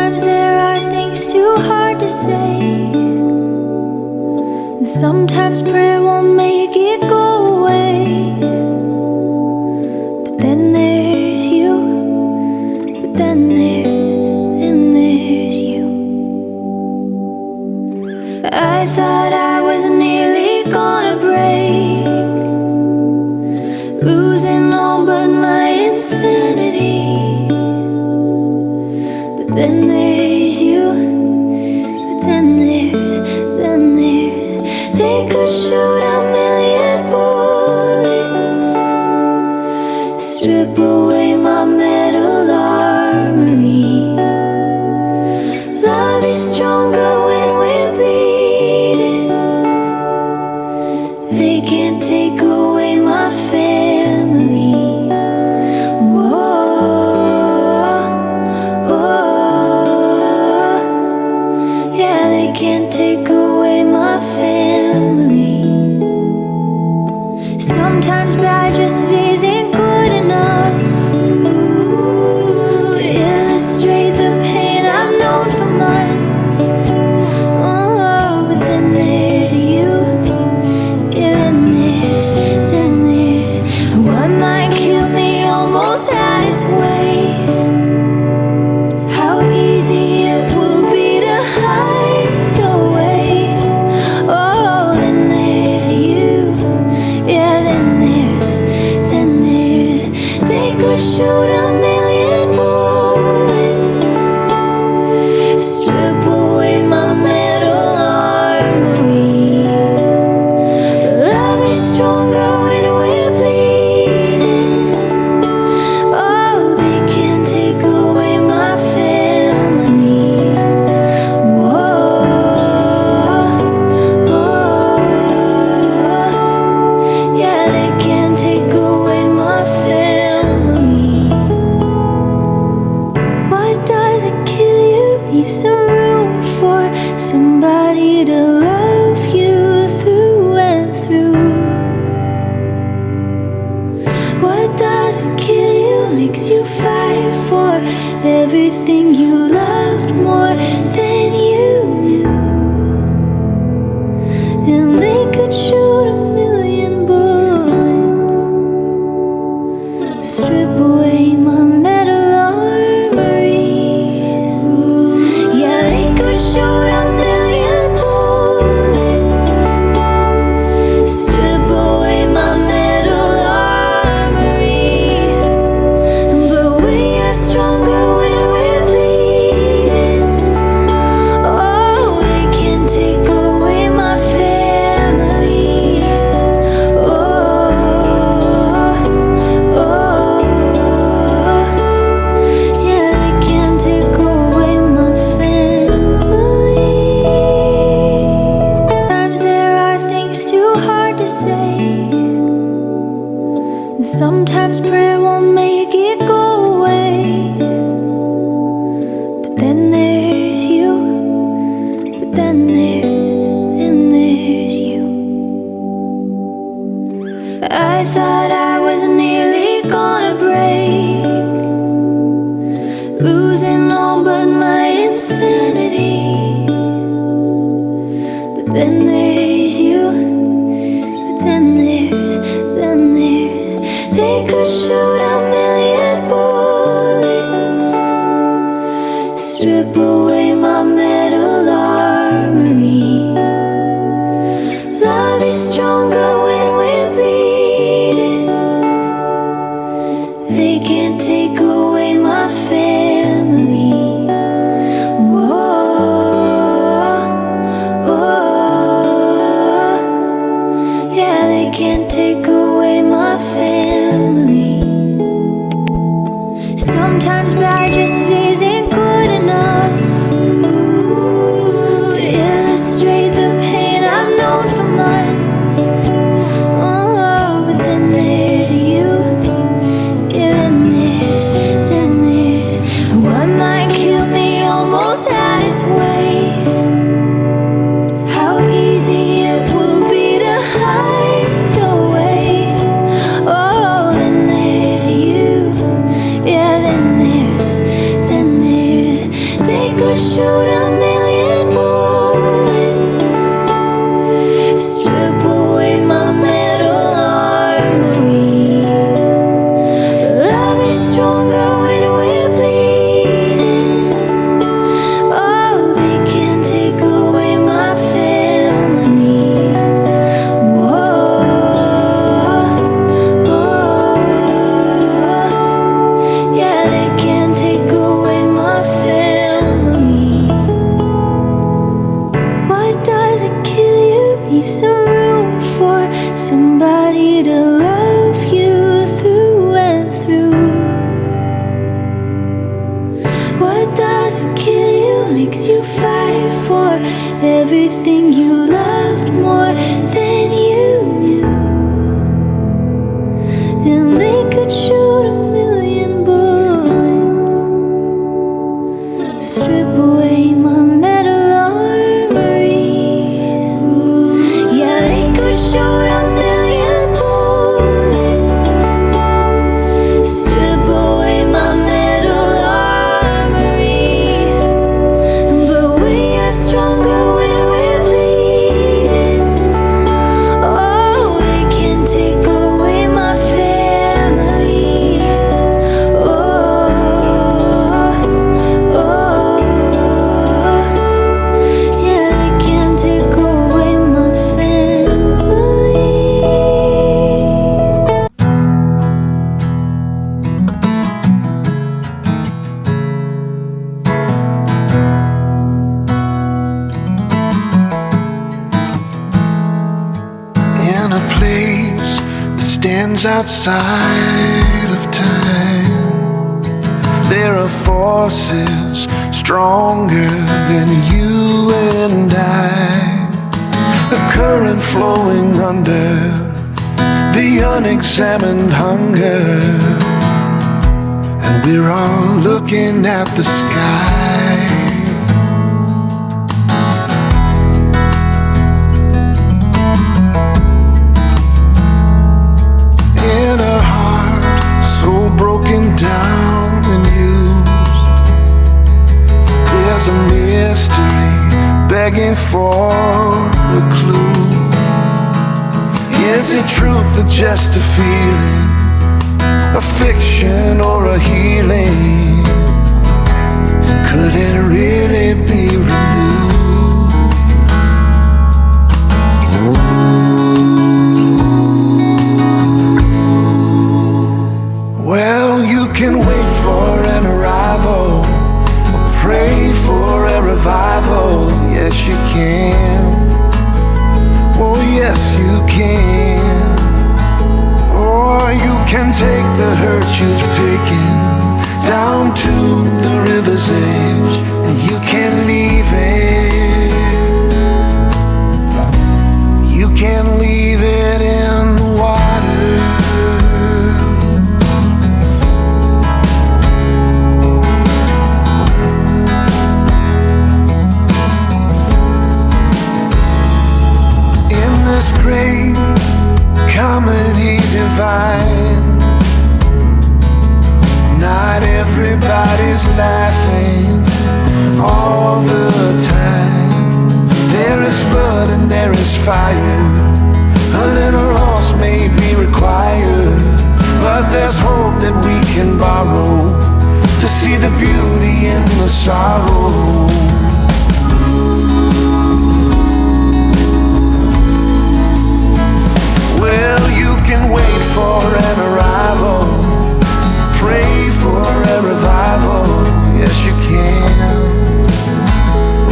Sometimes there are things too hard to say, and sometimes prayer won't make it go away. But then there's you, but then there's you. I thought I was nearly gonna break, losing all but my insanity. But then there's you, but then there's they could shoot a million bullets, strip away my metal armory. Love is stronger when we're bleeding. They can't take away my family. Whoa, oh, yeah, they can't take away my family. Sometimes bad just isn't good enough to illustrate the pain I've known for months. Oh, but then there's you, yeah, then there's what might kill me almost had its way. How easy it will be to hide away. Oh, then there's you, yeah, then there's they could shoot a million bullets, strip away my metal armory. Love is stronger when we're bleeding. Oh, they can't take away my family. Whoa, oh, yeah, they can't take away my family. What doesn't kill you leaves some room for somebody to love you through and through. What doesn't kill you makes you fight for everything you loved more than you knew. And they could shoot a million bullets, strip away my metal armory. Yeah, they could shoot a million bullets, strip away my metal armory. But we are stronger when we're bleeding. Oh, they can't take away my family. Oh, oh, yeah, they can't take away my family. Sometimes there are things too hard to say, and sometimes prayer won't make it go away. But then there's you, but then there's you. I thought I was nearly gonna break, losing all but my insanity. But then there's you, but then there's they could shoot a million bullets, strip away my metal armory. Love is stronger when we're bleeding. They can't take away my family. Whoa, oh, yeah, they can't take away my family. Sometimes bad just isn't good enough could shoot a million bullets, strip away my metal armory. Love is stronger when we're bleeding. Oh, they can't take away my family. Whoa, whoa, yeah, they can't take away my family. What doesn't kill you leave some room for somebody to love you through and through. What doesn't kill you makes you fight for everything you loved more than you knew. And they could shoot a million bullets, strip away my metal armory. Yeah, they could shoot a million bullets, strip away my metal armory. But we are stronger when we're bleeding. Oh, they can't take away my family. Oh, oh, yeah, they can't take away my family. In a place that stands outside of time, there are forces stronger than you and I. A current flowing under the unexamined hunger, and we're all looking at the sky. In a heart so broken down and used, there's a mystery begging for a clue. Is it truth or just a feeling, a fiction or a healing? And could it really be renewed? Well, you can wait for an arrival, or pray for a revival. Yes, you can. Oh, yes, you can. Or you can take the hurt you've taken down to the river's edge, and you can leave it. You can leave it in the water. In this great comedy divine, not everybody's laughing all the time. There is flood and there is fire. A little loss may be required, but there's hope that we can borrow to see the beauty in the sorrow. Well, you can wait for an arrival, pray for a revival. Yes, you can.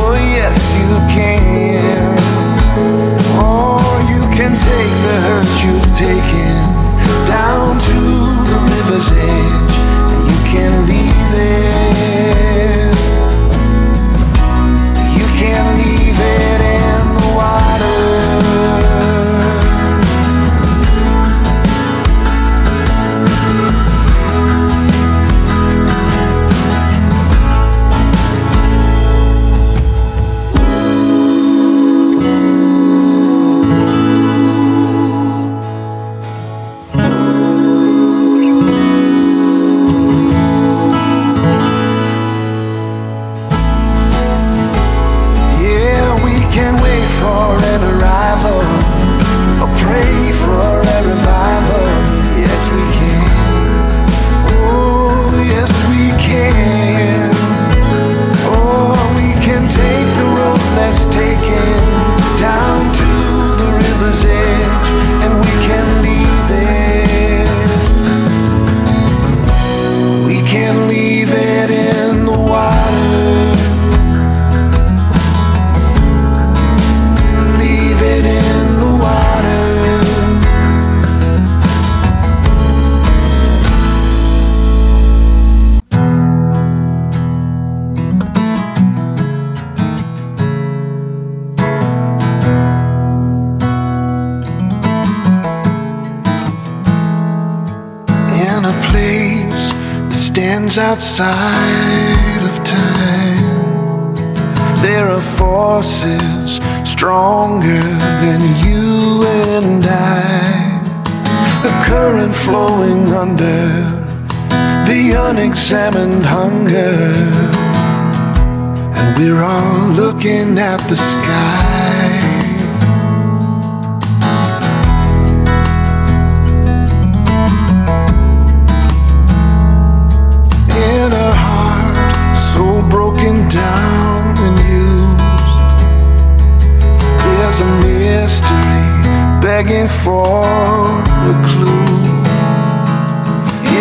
Oh, yes, you can. Or you can take the hurt you've taken down to the river's edge, and you can leave it. stands outside of time. There are forces stronger than you and I. A current flowing under the unexamined hunger, and we're all looking at the sky. In a heart so broken down and used, there's a mystery begging for a clue.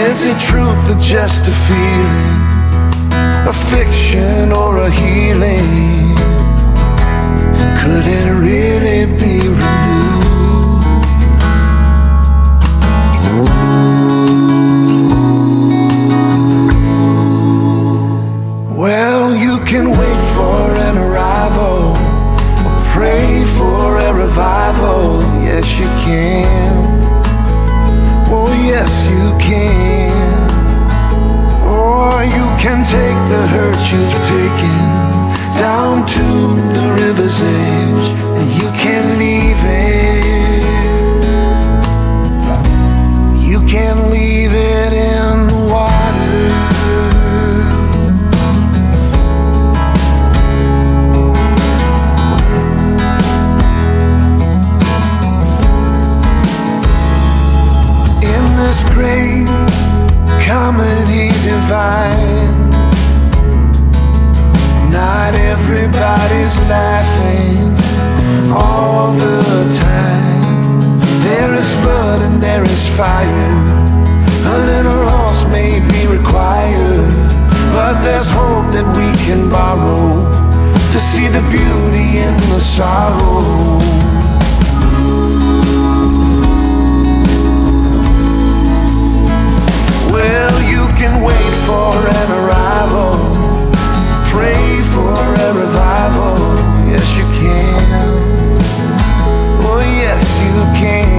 Is it truth or just a feeling, a fiction or a healing? And could it really be renewed? Well, you can wait for an arrival, or pray for a revival. Yes, you can. Oh, yes, you can. Or you can take the hurt you've taken down to the river's edge, and you can leave it. You can leave it in the water. In this great comedy divine, not everybody's laughing all the time. There is blood and there is fire. A little loss may be required, but there's hope that we can borrow to see the beauty in the sorrow. Well, you can wait for an arrival, pray for a revival. Yes, you can. Oh, yes, you can.